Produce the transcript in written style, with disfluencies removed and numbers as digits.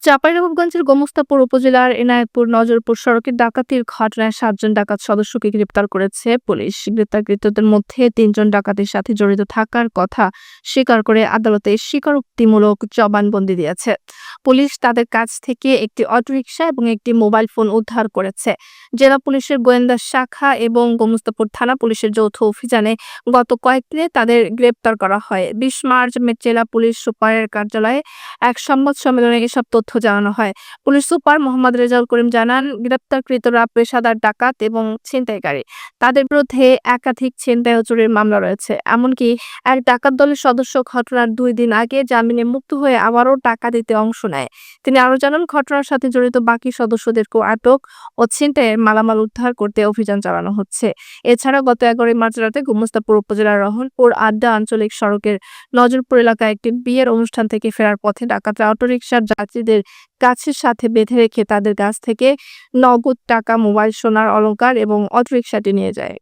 চাঁপাইনবাবগঞ্জের গোমস্তাপুর উপজেলার এনায়েতপুর নজরপুর সড়কে ডাকাতির ঘটনায় ৭ জন ডাকাত সদস্যকে গ্রেপ্তার করেছে পুলিশ। গ্রেপ্তারকৃতদের মধ্যে ৩ জন ডাকাতির সাথে জড়িত থাকার কথা স্বীকার করে আদালতে স্বীকারোক্তিমূলক জবানবন্দি দিয়েছে। পুলিশ তাদের কাছ থেকে একটি অটোরিকশা এবং একটি মোবাইল ফোন উদ্ধার করেছে। জেলা পুলিশের গোয়েন্দা শাখা এবং গোমস্তাপুর থানা পুলিশের যৌথ অভিযানে গত কয়েকদিনে তাদের গ্রেপ্তার করা হয়। ২০ মার্চ জেলা পুলিশ সুপারের কার্যালয়ে এক সংবাদ সম্মেলনে এসব তথ্য জানানো হয়। পুলিশ সুপার মোহাম্মদ রেজাউল করিম জানান, গ্রেপ্তারকৃতরা পেশাদার ডাকাত এবং ছিনতাইকারী। তাদের বিরুদ্ধে একাধিক ছিনতাই ও চুরির মামলা রয়েছে। এমনকি এক ডাকাত দলের সদস্য ঘটনার ২ দিন আগে জামিনে মুক্ত হয়ে আবারও টাকা দিতে অংশ নেয়। তিনি আরও জানান, ঘটনার সাথে জড়িত বাকি সদস্যদেরকেও আটক ও ছিনতাইয়ের মালামাল উদ্ধার করতে অভিযান চালানো হচ্ছে। এছাড়া গত ১১ মার্চ রাতে গোমস্তাপুর উপজেলার রহনপুর আড্ডা আঞ্চলিক সড়কের নজরপুর এলাকায় একটি বিয়ের অনুষ্ঠান থেকে ফেরার পথে ডাকাতরা অটোরিকশার যাত্রীদের গাছের সাথে বেঁধে রেখে তাদের কাছ থেকে নগদ টাকা, মোবাইল, সোনার অলংকার এবং অটোরিকশাটি নিয়ে যায়।